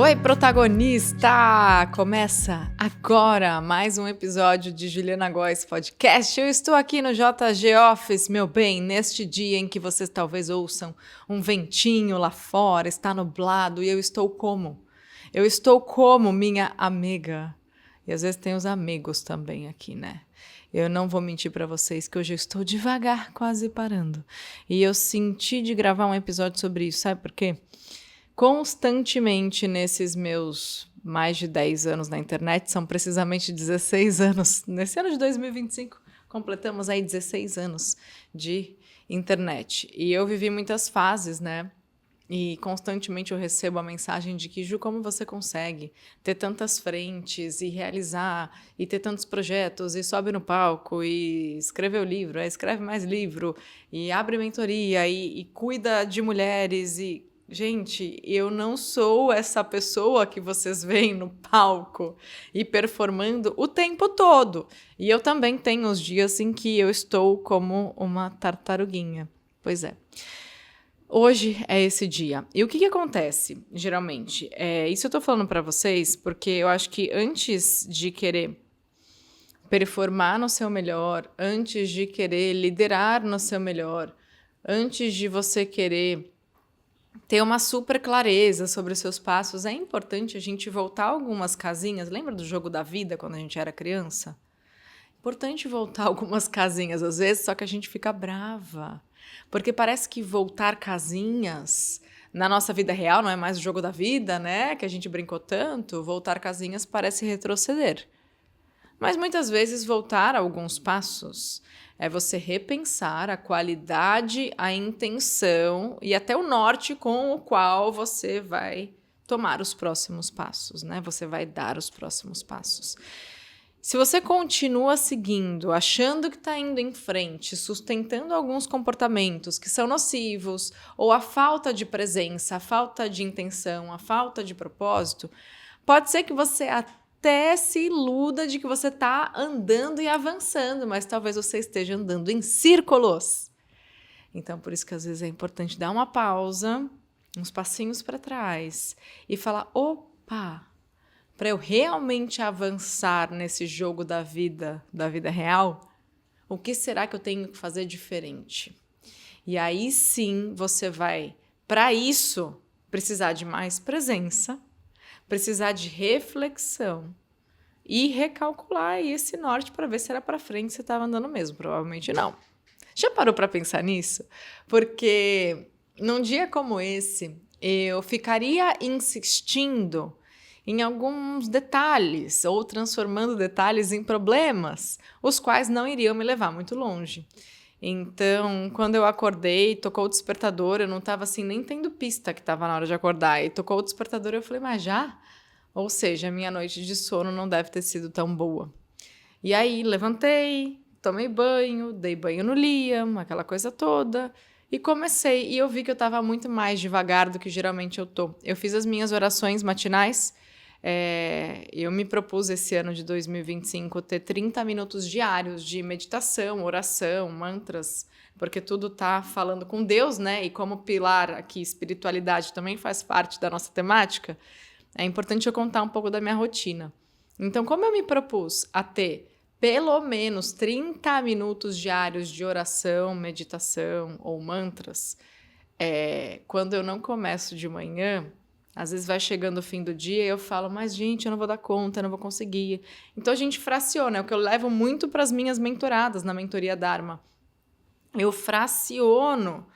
Oi, protagonista! Começa agora mais um episódio de Juliana Góes Podcast. Eu estou aqui no JG Office, meu bem, neste dia em que vocês talvez ouçam um ventinho lá fora, está nublado e eu estou como? Eu estou como minha amiga. E às vezes tem os amigos também aqui, né? Eu não vou mentir para vocês que hoje eu estou devagar, quase parando. E eu senti de gravar um episódio sobre isso, sabe por quê? Constantemente nesses meus mais de 10 anos na internet, são precisamente 16 anos. Nesse ano de 2025, completamos aí 16 anos de internet. E eu vivi muitas fases, né? E constantemente eu recebo a mensagem de que, Ju, como você consegue ter tantas frentes e realizar, e ter tantos projetos, e sobe no palco, e escreve o livro, escreve mais livro, e abre mentoria, e cuida de mulheres, e... Gente, eu não sou essa pessoa que vocês veem no palco e performando o tempo todo. E eu também tenho os dias em que eu estou como uma tartaruguinha. Pois é. Hoje é esse dia. E o que acontece, geralmente? Isso eu tô falando para vocês porque eu acho que antes de querer performar no seu melhor, antes de querer liderar no seu melhor, antes de você querer ter uma super clareza sobre os seus passos, é importante a gente voltar algumas casinhas. Lembra do jogo da vida, quando a gente era criança? Importante voltar algumas casinhas, às vezes, só que a gente fica brava. Porque parece que voltar casinhas na nossa vida real, não é mais o jogo da vida, né? Que a gente brincou tanto, voltar casinhas parece retroceder. Mas muitas vezes voltar alguns passos é você repensar a qualidade, a intenção e até o norte com o qual você vai tomar os próximos passos, né? Você vai dar os próximos passos. Se você continua seguindo, achando que está indo em frente, sustentando alguns comportamentos que são nocivos, ou a falta de presença, a falta de intenção, a falta de propósito, pode ser que você até se iluda de que você está andando e avançando, mas talvez você esteja andando em círculos. Então, por isso que às vezes é importante dar uma pausa, uns passinhos para trás e falar, opa, para eu realmente avançar nesse jogo da vida real, o que será que eu tenho que fazer diferente? E aí sim você vai, para isso, precisar de mais presença, precisar de reflexão e recalcular esse norte para ver se era para frente você estava andando mesmo. Provavelmente não. Já parou para pensar nisso? Porque num dia como esse, eu ficaria insistindo em alguns detalhes ou transformando detalhes em problemas, os quais não iriam me levar muito longe. Então, quando eu acordei, tocou o despertador, eu não estava assim nem tendo pista que estava na hora de acordar, e tocou o despertador, eu falei, mas já? Ou seja, a minha noite de sono não deve ter sido tão boa. E aí, levantei, tomei banho, dei banho no Liam, aquela coisa toda, e comecei. E eu vi que eu estava muito mais devagar do que geralmente eu tô. Eu fiz as minhas orações matinais. Eu me propus esse ano de 2025 ter 30 minutos diários de meditação, oração, mantras, porque tudo está falando com Deus, né? E como pilar aqui, espiritualidade também faz parte da nossa temática, é importante eu contar um pouco da minha rotina. Então, como eu me propus a ter pelo menos 30 minutos diários de oração, meditação ou mantras, quando eu não começo de manhã, às vezes vai chegando o fim do dia e eu falo, mas gente, eu não vou dar conta, eu não vou conseguir. Então a gente fraciona, é o que eu levo muito para as minhas mentoradas na mentoria Dharma. Eu fraciono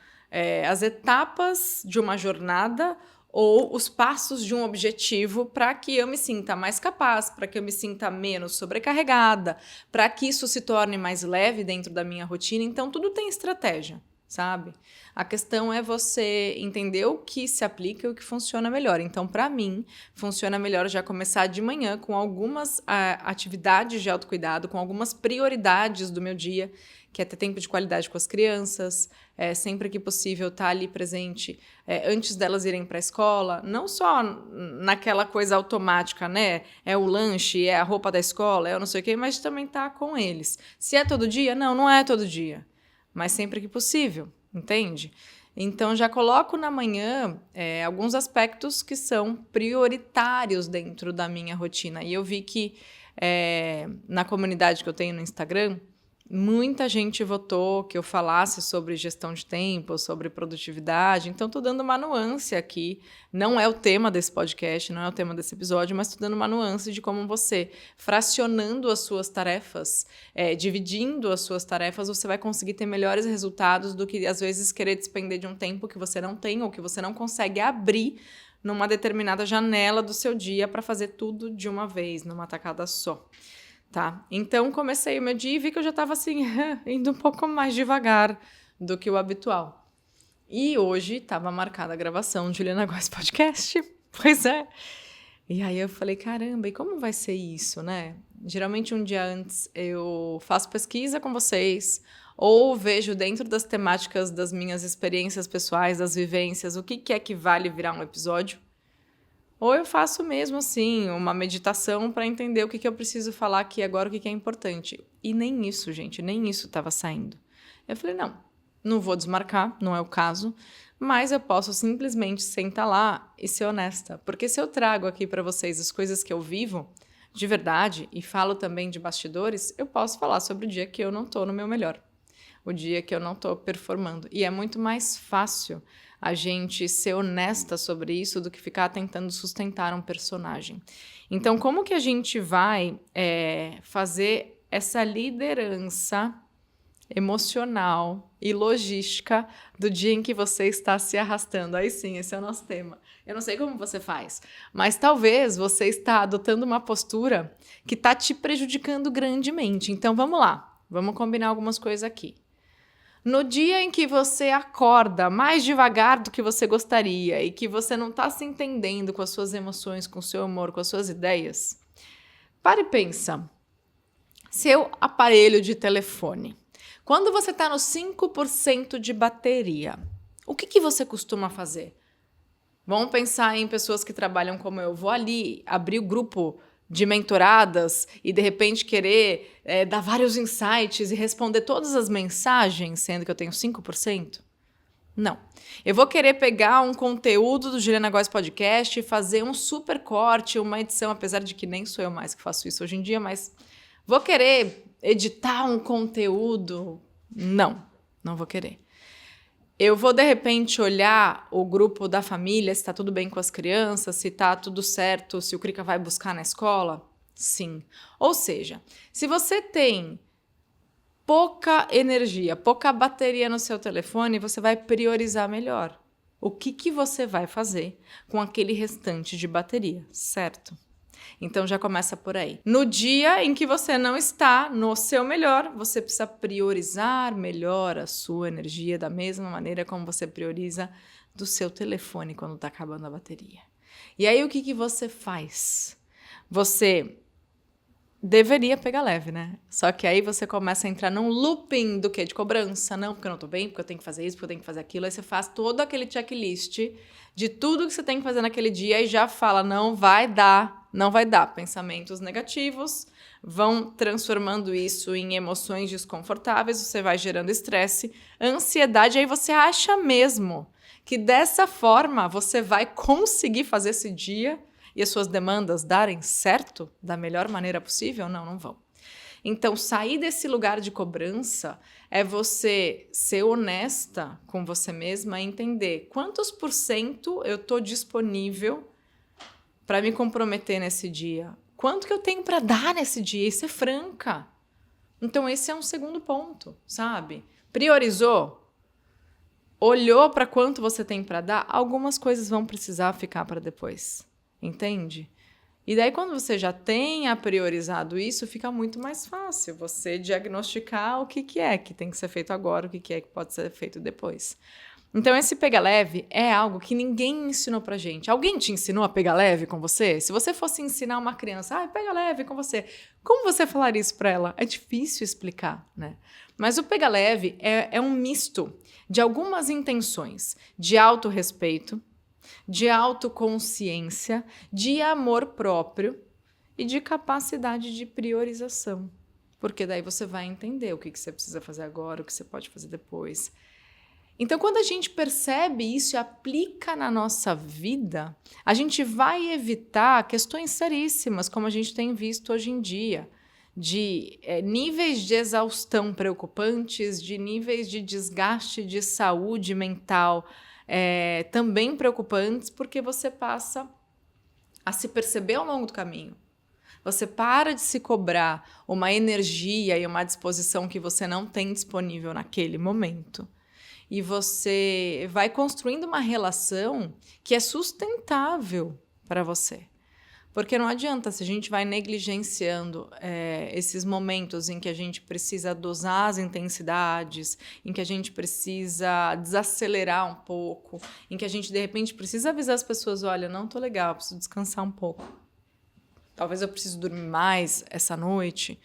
as etapas de uma jornada ou os passos de um objetivo para que eu me sinta mais capaz, para que eu me sinta menos sobrecarregada, para que isso se torne mais leve dentro da minha rotina. Então tudo tem estratégia, sabe? A questão é você entender o que se aplica e o que funciona melhor. Então, para mim, funciona melhor já começar de manhã com algumas atividades de autocuidado, com algumas prioridades do meu dia, que é ter tempo de qualidade com as crianças, sempre que possível estar ali presente antes delas irem para a escola, não só naquela coisa automática, né? É o lanche, é a roupa da escola, é o não sei o quê, mas também estar com eles. Se é todo dia? Não, não é todo dia. Mas sempre que possível, entende? Então, já coloco na manhã alguns aspectos que são prioritários dentro da minha rotina. E eu vi que na comunidade que eu tenho no Instagram, muita gente votou que eu falasse sobre gestão de tempo, sobre produtividade. Então, estou dando uma nuance aqui. Não é o tema desse podcast, não é o tema desse episódio, mas estou dando uma nuance de como você, fracionando as suas tarefas, dividindo as suas tarefas, você vai conseguir ter melhores resultados do que, às vezes, querer despender de um tempo que você não tem ou que você não consegue abrir numa determinada janela do seu dia para fazer tudo de uma vez, numa tacada só. Tá? Então, comecei o meu dia e vi que eu já estava assim, indo um pouco mais devagar do que o habitual. E hoje estava marcada a gravação de Juliana Góes Podcast. Pois é. E aí eu falei, caramba, e como vai ser isso, né? Geralmente um dia antes eu faço pesquisa com vocês ou vejo dentro das temáticas das minhas experiências pessoais, das vivências, o que é que vale virar um episódio. Ou eu faço mesmo, assim, uma meditação para entender o que eu preciso falar aqui agora, o que é importante. E nem isso, gente, nem isso estava saindo. Eu falei, não vou desmarcar, não é o caso, mas eu posso simplesmente sentar lá e ser honesta. Porque se eu trago aqui para vocês as coisas que eu vivo, de verdade, e falo também de bastidores, eu posso falar sobre o dia que eu não estou no meu melhor. O dia que eu não estou performando. E é muito mais fácil a gente ser honesta sobre isso do que ficar tentando sustentar um personagem. Então, como que a gente vai fazer essa liderança emocional e logística do dia em que você está se arrastando? Aí sim, esse é o nosso tema. Eu não sei como você faz, mas talvez você está adotando uma postura que está te prejudicando grandemente. Então, vamos lá. Vamos combinar algumas coisas aqui. No dia em que você acorda mais devagar do que você gostaria e que você não está se entendendo com as suas emoções, com o seu humor, com as suas ideias, para e pensa. Seu aparelho de telefone. Quando você está no 5% de bateria, o que você costuma fazer? Vamos pensar em pessoas que trabalham como eu. Vou ali abrir o grupo de mentoradas e, de repente, querer dar vários insights e responder todas as mensagens, sendo que eu tenho 5%? Não. Eu vou querer pegar um conteúdo do Juliana Góes Podcast e fazer um super corte, uma edição, apesar de que nem sou eu mais que faço isso hoje em dia, mas vou querer editar um conteúdo? Não vou querer. Eu vou, de repente, olhar o grupo da família, se está tudo bem com as crianças, se está tudo certo, se o Krika vai buscar na escola? Sim. Ou seja, se você tem pouca energia, pouca bateria no seu telefone, você vai priorizar melhor. O que você vai fazer com aquele restante de bateria, certo? Então já começa por aí. No dia em que você não está no seu melhor, você precisa priorizar melhor a sua energia da mesma maneira como você prioriza do seu telefone quando está acabando a bateria. E aí o que você faz? Você deveria pegar leve, né? Só que aí você começa a entrar num looping do quê? De cobrança. Não, porque eu não tô bem, porque eu tenho que fazer isso, porque eu tenho que fazer aquilo. Aí você faz todo aquele checklist de tudo que você tem que fazer naquele dia e já fala, não vai dar. Pensamentos negativos vão transformando isso em emoções desconfortáveis, você vai gerando estresse, ansiedade, aí você acha mesmo que dessa forma você vai conseguir fazer esse dia e as suas demandas darem certo da melhor maneira possível? Não vão. Então, sair desse lugar de cobrança é você ser honesta com você mesma e entender quantos % eu estou disponível para me comprometer nesse dia. Quanto que eu tenho para dar nesse dia? E ser franca. Então, esse é um segundo ponto, sabe? Priorizou? Olhou para quanto você tem para dar? Algumas coisas vão precisar ficar para depois. Entende? E daí, quando você já tenha priorizado isso, fica muito mais fácil você diagnosticar o que que tem que ser feito agora, o que é que pode ser feito depois. Então, esse pega leve é algo que ninguém ensinou pra gente. Alguém te ensinou a pegar leve com você? Se você fosse ensinar uma criança, pega leve com você, como você falaria isso pra ela? É difícil explicar, né? Mas o pega leve é um misto de algumas intenções de autorrespeito, de autoconsciência, de amor próprio e de capacidade de priorização. Porque daí você vai entender o que você precisa fazer agora, o que você pode fazer depois. Então, quando a gente percebe isso e aplica na nossa vida, a gente vai evitar questões seríssimas, como a gente tem visto hoje em dia, de níveis de exaustão preocupantes, de níveis de desgaste de saúde mental também preocupantes, porque você passa a se perceber ao longo do caminho. Você para de se cobrar uma energia e uma disposição que você não tem disponível naquele momento. E você vai construindo uma relação que é sustentável para você. Porque não adianta, se a gente vai negligenciando esses momentos em que a gente precisa dosar as intensidades, em que a gente precisa desacelerar um pouco, em que a gente, de repente, precisa avisar as pessoas, olha, não tô legal, preciso descansar um pouco. Talvez eu precise dormir mais essa noite.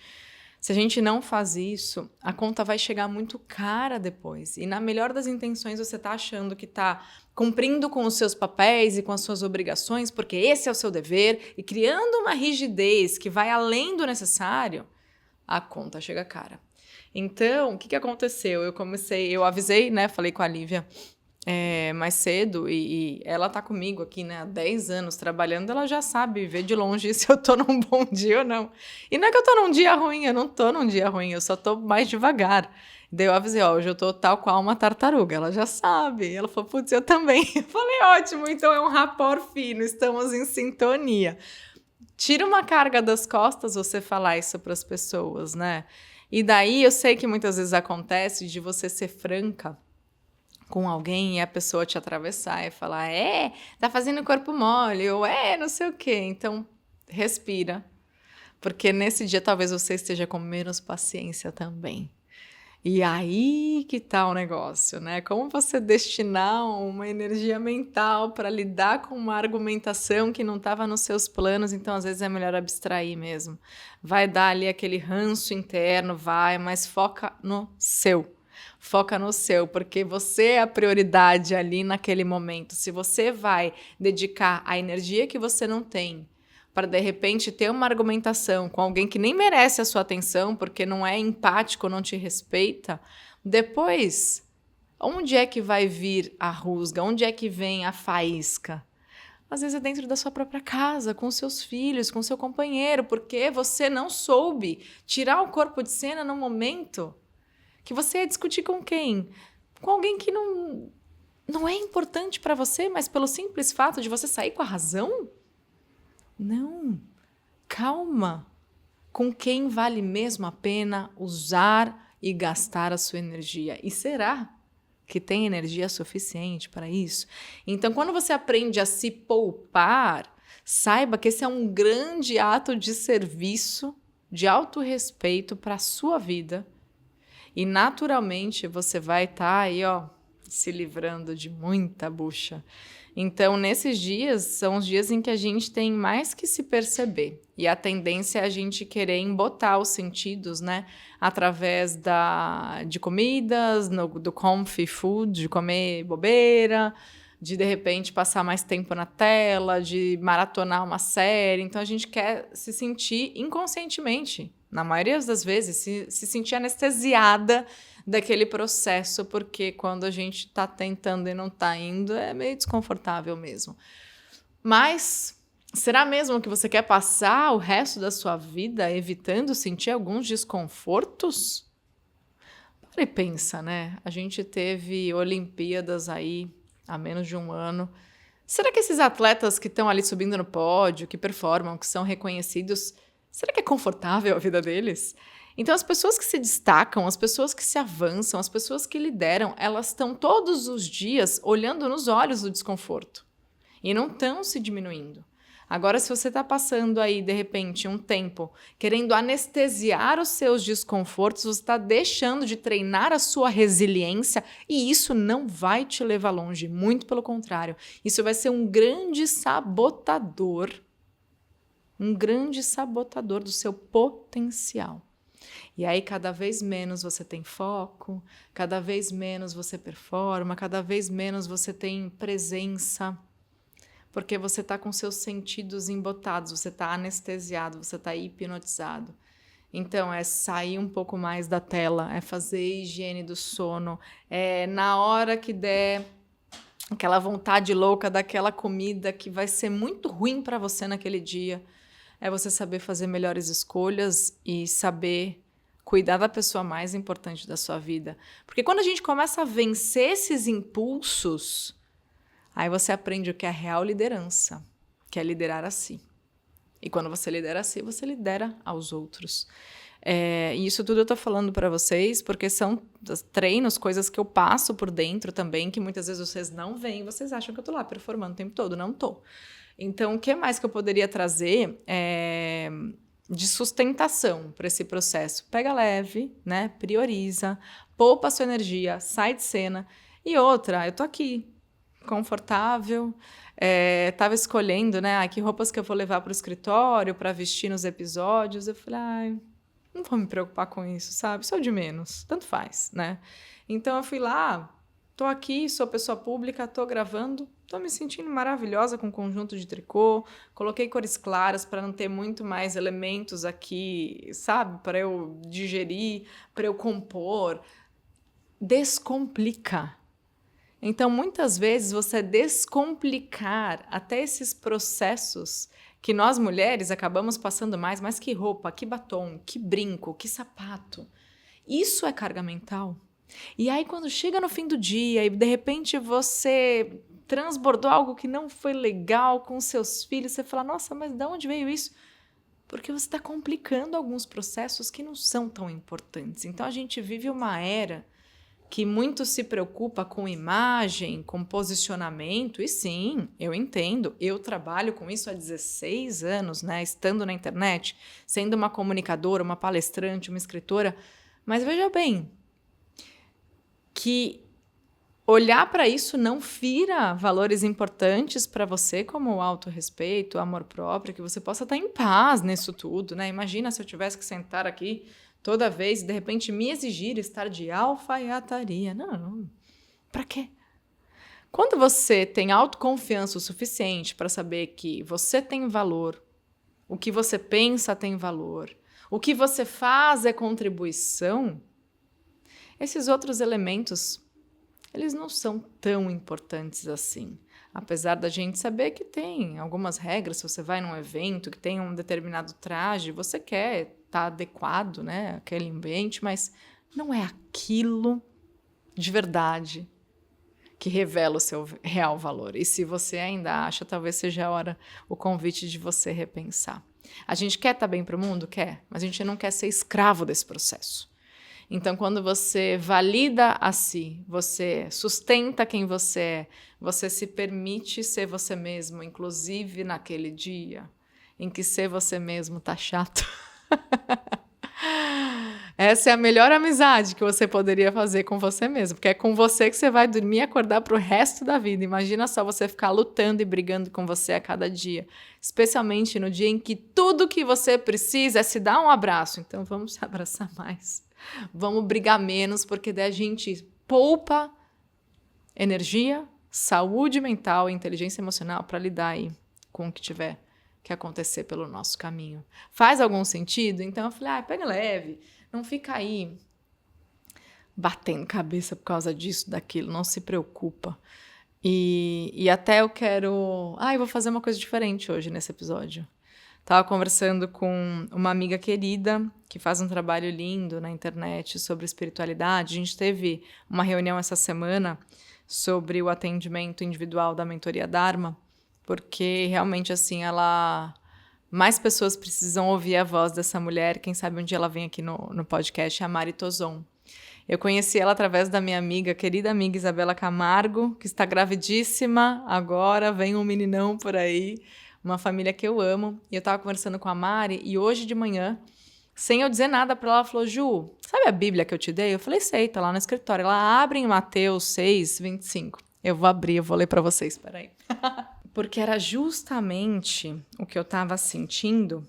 Se a gente não faz isso, a conta vai chegar muito cara depois. E na melhor das intenções, você está achando que está cumprindo com os seus papéis e com as suas obrigações, porque esse é o seu dever, e criando uma rigidez que vai além do necessário, a conta chega cara. Então, o que aconteceu? Eu avisei, né? Falei com a Lívia mais cedo, e ela tá comigo aqui, né, há 10 anos trabalhando, ela já sabe ver de longe se eu tô num bom dia ou não. E não é que eu tô num dia ruim, eu não tô num dia ruim, eu só tô mais devagar. Daí eu avisei, hoje eu tô tal qual uma tartaruga, ela já sabe. Ela falou, putz, eu também. Eu falei, ótimo, então é um rapport fino, estamos em sintonia. Tira uma carga das costas você falar isso para as pessoas, né? E daí eu sei que muitas vezes acontece de você ser franca com alguém e a pessoa te atravessar e falar, tá fazendo corpo mole, ou não sei o quê. Então, respira, porque nesse dia talvez você esteja com menos paciência também. E aí que tá o negócio, né? Como você destinar uma energia mental para lidar com uma argumentação que não estava nos seus planos, então às vezes é melhor abstrair mesmo. Vai dar ali aquele ranço interno, mas foca no seu. Foca no seu, porque você é a prioridade ali naquele momento. Se você vai dedicar a energia que você não tem para, de repente, ter uma argumentação com alguém que nem merece a sua atenção, porque não é empático, não te respeita, depois, onde é que vai vir a rusga? Onde é que vem a faísca? Às vezes é dentro da sua própria casa, com seus filhos, com seu companheiro, porque você não soube tirar o corpo de cena no momento que você ia discutir com quem? Com alguém que não é importante para você, mas pelo simples fato de você sair com a razão? Não. Calma. Com quem vale mesmo a pena usar e gastar a sua energia? E será que tem energia suficiente para isso? Então, quando você aprende a se poupar, saiba que esse é um grande ato de serviço, de autorrespeito para a sua vida. E naturalmente você vai estar aí, se livrando de muita bucha. Então, nesses dias, são os dias em que a gente tem mais que se perceber. E a tendência é a gente querer embotar os sentidos, né? Através de comidas, do comfy food, de comer bobeira, de repente passar mais tempo na tela, de maratonar uma série. Então, a gente quer se sentir inconscientemente, na maioria das vezes, se sentir anestesiada daquele processo, porque quando a gente está tentando e não está indo, é meio desconfortável mesmo. Mas será mesmo que você quer passar o resto da sua vida evitando sentir alguns desconfortos? Para e pensa, né? A gente teve Olimpíadas aí há menos de um ano. Será que esses atletas que estão ali subindo no pódio, que performam, que são reconhecidos, será que é confortável a vida deles? Então, as pessoas que se destacam, as pessoas que se avançam, as pessoas que lideram, elas estão todos os dias olhando nos olhos do desconforto e não estão se diminuindo. Agora, se você está passando aí, de repente, um tempo querendo anestesiar os seus desconfortos, você está deixando de treinar a sua resiliência e isso não vai te levar longe, muito pelo contrário. Isso vai ser um grande sabotador do seu potencial. E aí, cada vez menos você tem foco, cada vez menos você performa, cada vez menos você tem presença, porque você está com seus sentidos embotados, você está anestesiado, você está hipnotizado. Então, é sair um pouco mais da tela, é fazer higiene do sono, é na hora que der aquela vontade louca daquela comida que vai ser muito ruim para você naquele dia, é você saber fazer melhores escolhas e saber cuidar da pessoa mais importante da sua vida. Porque quando a gente começa a vencer esses impulsos, aí você aprende o que é real liderança, que é liderar a si. E quando você lidera a si, você lidera aos outros. E isso tudo eu tô falando para vocês, porque são treinos, coisas que eu passo por dentro também, que muitas vezes vocês não veem, vocês acham que eu tô lá performando o tempo todo, não tô. Então, o que mais que eu poderia trazer de sustentação para esse processo? Pega leve, né? Prioriza, poupa a sua energia, sai de cena. E outra, eu tô aqui, confortável, tava escolhendo, né, que roupas que eu vou levar para o escritório, para vestir nos episódios. Eu falei, não vou me preocupar com isso, sabe? Sou de menos, tanto faz, né? Então eu fui lá, tô aqui, sou pessoa pública, tô gravando, tô me sentindo maravilhosa com conjunto de tricô, coloquei cores claras para não ter muito mais elementos aqui, sabe? Para eu digerir, para eu compor. Descomplica. Então, muitas vezes, você descomplicar até esses processos que nós mulheres acabamos passando mais, mas que roupa, que batom, que brinco, que sapato. Isso é carga mental. E aí, quando chega no fim do dia e, de repente, você transbordou algo que não foi legal com seus filhos, você fala, nossa, mas de onde veio isso? Porque você está complicando alguns processos que não são tão importantes. Então, a gente vive uma era que muito se preocupa com imagem, com posicionamento, e sim, eu entendo, eu trabalho com isso há 16 anos, né, estando na internet, sendo uma comunicadora, uma palestrante, uma escritora, mas veja bem, que olhar para isso não fira valores importantes para você, como o autorrespeito, o amor próprio, que você possa estar em paz nisso tudo, né? Imagina se eu tivesse que sentar aqui toda vez, de repente, me exigir estar de alfaiataria. Não. Para quê? Quando você tem autoconfiança o suficiente para saber que você tem valor, o que você pensa tem valor, o que você faz é contribuição, esses outros elementos, eles não são tão importantes assim. Apesar da gente saber que tem algumas regras, se você vai num evento que tem um determinado traje, você quer estar adequado, né, àquele ambiente, mas não é aquilo de verdade que revela o seu real valor. E se você ainda acha, talvez seja a hora, o convite de você repensar. A gente quer estar bem para o mundo? Quer, mas a gente não quer ser escravo desse processo. Então, quando você valida a si, você sustenta quem você é, você se permite ser você mesmo, inclusive naquele dia em que ser você mesmo tá chato. Essa é a melhor amizade que você poderia fazer com você mesmo, porque é com você que você vai dormir e acordar pro resto da vida. Imagina só você ficar lutando e brigando com você a cada dia, especialmente no dia em que tudo que você precisa é se dar um abraço. Então, vamos se abraçar mais. Vamos brigar menos, porque daí a gente poupa energia, saúde mental e inteligência emocional para lidar aí com o que tiver que acontecer pelo nosso caminho. Faz algum sentido? Então eu falei, pega leve, não fica aí batendo cabeça por causa disso, daquilo, não se preocupa. E até eu quero... eu vou fazer uma coisa diferente hoje nesse episódio. Estava conversando com uma amiga querida que faz um trabalho lindo na internet sobre espiritualidade. A gente teve uma reunião essa semana sobre o atendimento individual da mentoria Dharma, porque realmente assim mais pessoas precisam ouvir a voz dessa mulher. Quem sabe um dia ela vem aqui no podcast, a Mari Tozon. Eu conheci ela através da minha amiga, querida amiga Isabela Camargo, que está gravidíssima agora, vem um meninão por aí. Uma família que eu amo, e eu tava conversando com a Mari, e hoje de manhã, sem eu dizer nada pra ela falou, Ju, sabe a Bíblia que eu te dei? Eu falei, sei, tá lá no escritório. Ela abre em Mateus 6:25. Eu vou abrir, eu vou ler pra vocês, peraí. Porque era justamente o que eu tava sentindo.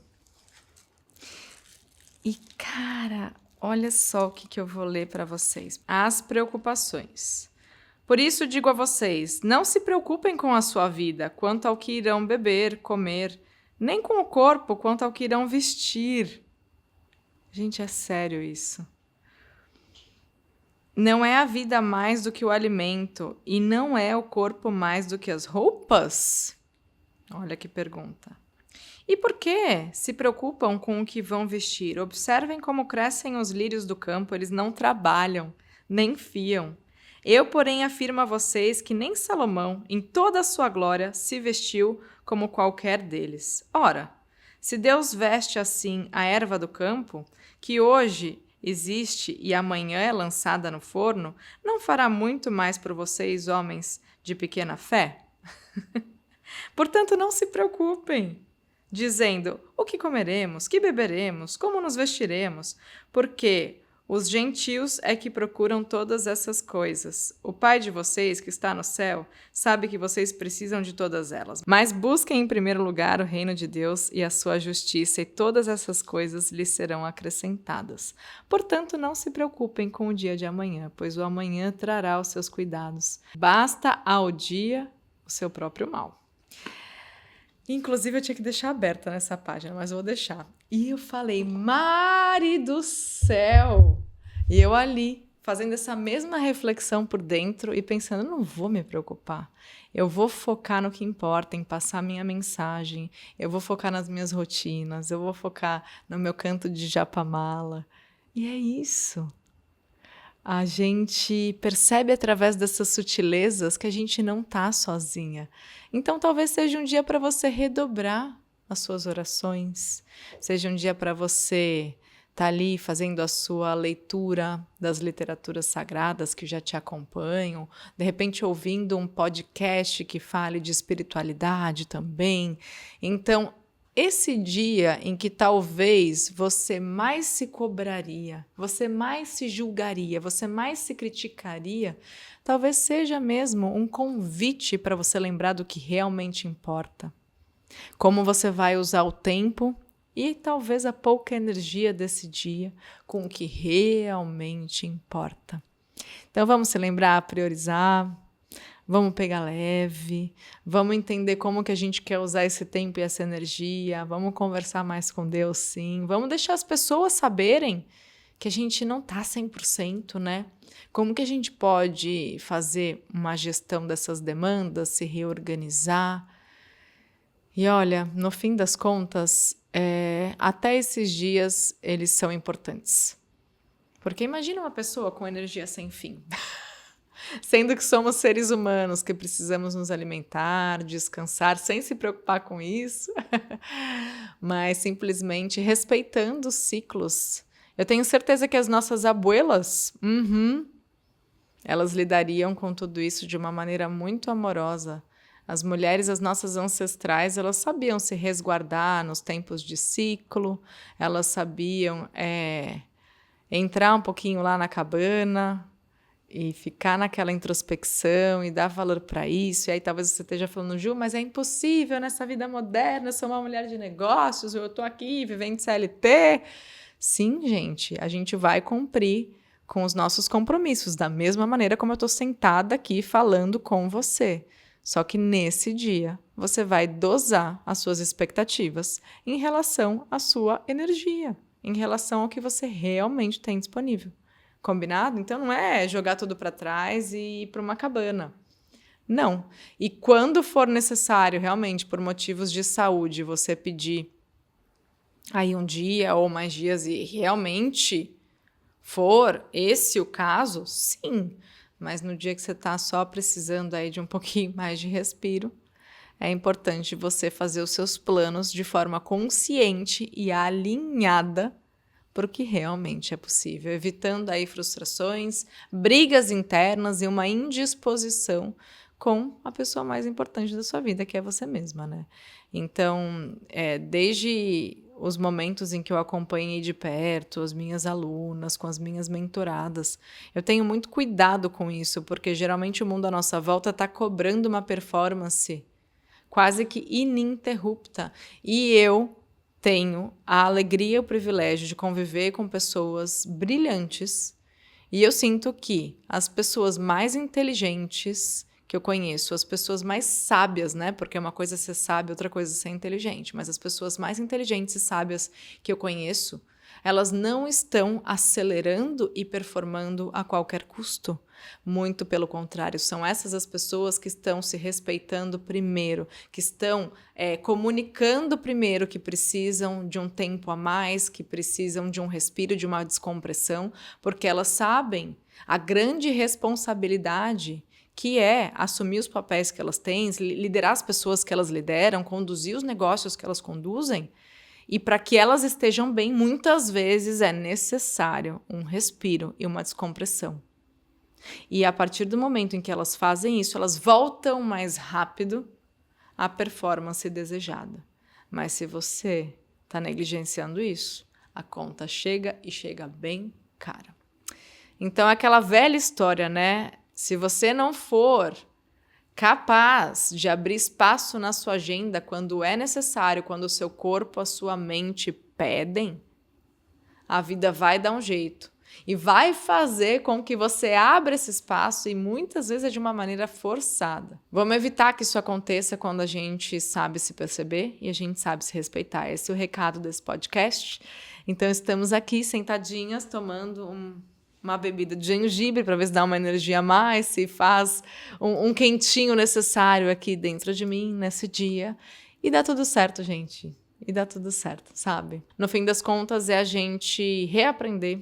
E, cara, olha só o que eu vou ler pra vocês. As preocupações. Por isso digo a vocês, não se preocupem com a sua vida, quanto ao que irão beber, comer, nem com o corpo, quanto ao que irão vestir. Gente, é sério isso. Não é a vida mais do que o alimento e não é o corpo mais do que as roupas? Olha que pergunta. E por que se preocupam com o que vão vestir? Observem como crescem os lírios do campo, eles não trabalham, nem fiam. Eu, porém, afirmo a vocês que nem Salomão, em toda a sua glória, se vestiu como qualquer deles. Ora, se Deus veste assim a erva do campo, que hoje existe e amanhã é lançada no forno, não fará muito mais por vocês, homens de pequena fé? Portanto, não se preocupem, dizendo: o que comeremos, que beberemos, como nos vestiremos? Porque os gentios é que procuram todas essas coisas. O Pai de vocês, que está no céu, sabe que vocês precisam de todas elas. Mas busquem em primeiro lugar o reino de Deus e a sua justiça, e todas essas coisas lhes serão acrescentadas. Portanto, não se preocupem com o dia de amanhã, pois o amanhã trará os seus cuidados. Basta ao dia o seu próprio mal. Inclusive, eu tinha que deixar aberta nessa página, mas eu vou deixar. E eu falei, Mari do céu! E eu ali, fazendo essa mesma reflexão por dentro e pensando, eu não vou me preocupar. Eu vou focar no que importa, em passar minha mensagem. Eu vou focar nas minhas rotinas. Eu vou focar no meu canto de japamala. E é isso. A gente percebe através dessas sutilezas que a gente não está sozinha. Então, talvez seja um dia para você redobrar as suas orações, seja um dia para você estar ali fazendo a sua leitura das literaturas sagradas que já te acompanham, de repente ouvindo um podcast que fale de espiritualidade também. Então, esse dia em que talvez você mais se cobraria, você mais se julgaria, você mais se criticaria, talvez seja mesmo um convite para você lembrar do que realmente importa. Como você vai usar o tempo e talvez a pouca energia desse dia com o que realmente importa. Então vamos se lembrar, priorizar. Vamos pegar leve, vamos entender como que a gente quer usar esse tempo e essa energia, vamos conversar mais com Deus, sim. Vamos deixar as pessoas saberem que a gente não está 100%, né? Como que a gente pode fazer uma gestão dessas demandas, se reorganizar? E olha, no fim das contas, até esses dias eles são importantes. Porque imagina uma pessoa com energia sem fim. Sendo que somos seres humanos que precisamos nos alimentar, descansar, sem se preocupar com isso, mas simplesmente respeitando os ciclos. Eu tenho certeza que as nossas abuelas, elas lidariam com tudo isso de uma maneira muito amorosa. As mulheres, as nossas ancestrais, elas sabiam se resguardar nos tempos de ciclo, elas sabiam entrar um pouquinho lá na cabana, e ficar naquela introspecção e dar valor para isso. E aí talvez você esteja falando, Ju, mas é impossível nessa vida moderna, eu sou uma mulher de negócios, eu estou aqui vivendo CLT. Sim, gente, a gente vai cumprir com os nossos compromissos, da mesma maneira como eu estou sentada aqui falando com você. Só que nesse dia, você vai dosar as suas expectativas em relação à sua energia, em relação ao que você realmente tem disponível. Combinado? Então não é jogar tudo para trás e ir para uma cabana. Não. E quando for necessário, realmente, por motivos de saúde, você pedir aí um dia ou mais dias e realmente for esse o caso, sim. Mas no dia que você está só precisando aí de um pouquinho mais de respiro, é importante você fazer os seus planos de forma consciente e alinhada para o que realmente é possível, evitando aí frustrações, brigas internas e uma indisposição com a pessoa mais importante da sua vida, que é você mesma, né? Então, desde os momentos em que eu acompanhei de perto as minhas alunas, com as minhas mentoradas, eu tenho muito cuidado com isso, porque geralmente o mundo à nossa volta está cobrando uma performance quase que ininterrupta. E eu tenho a alegria e o privilégio de conviver com pessoas brilhantes e eu sinto que as pessoas mais inteligentes que eu conheço, as pessoas mais sábias, né? Porque uma coisa é ser sábio, outra coisa é ser inteligente, mas as pessoas mais inteligentes e sábias que eu conheço, Elas não estão acelerando e performando a qualquer custo. Muito pelo contrário, são essas as pessoas que estão se respeitando primeiro, que estão comunicando primeiro que precisam de um tempo a mais, que precisam de um respiro, de uma descompressão, porque elas sabem a grande responsabilidade que é assumir os papéis que elas têm, liderar as pessoas que elas lideram, conduzir os negócios que elas conduzem. E para que elas estejam bem, muitas vezes é necessário um respiro e uma descompressão. E a partir do momento em que elas fazem isso, elas voltam mais rápido à performance desejada. Mas se você está negligenciando isso, a conta chega e chega bem cara. Então, é aquela velha história, né? Se você não for capaz de abrir espaço na sua agenda quando é necessário, quando o seu corpo, a sua mente pedem, a vida vai dar um jeito e vai fazer com que você abra esse espaço e muitas vezes é de uma maneira forçada. Vamos evitar que isso aconteça quando a gente sabe se perceber e a gente sabe se respeitar. Esse é o recado desse podcast. Então estamos aqui sentadinhas tomando uma bebida de gengibre para ver se dá uma energia a mais, se faz um quentinho necessário aqui dentro de mim nesse dia. E dá tudo certo, gente. E dá tudo certo, sabe? No fim das contas, é a gente reaprender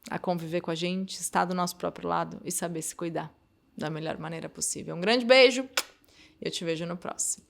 a conviver com a gente, estar do nosso próprio lado e saber se cuidar da melhor maneira possível. Um grande beijo e eu te vejo no próximo.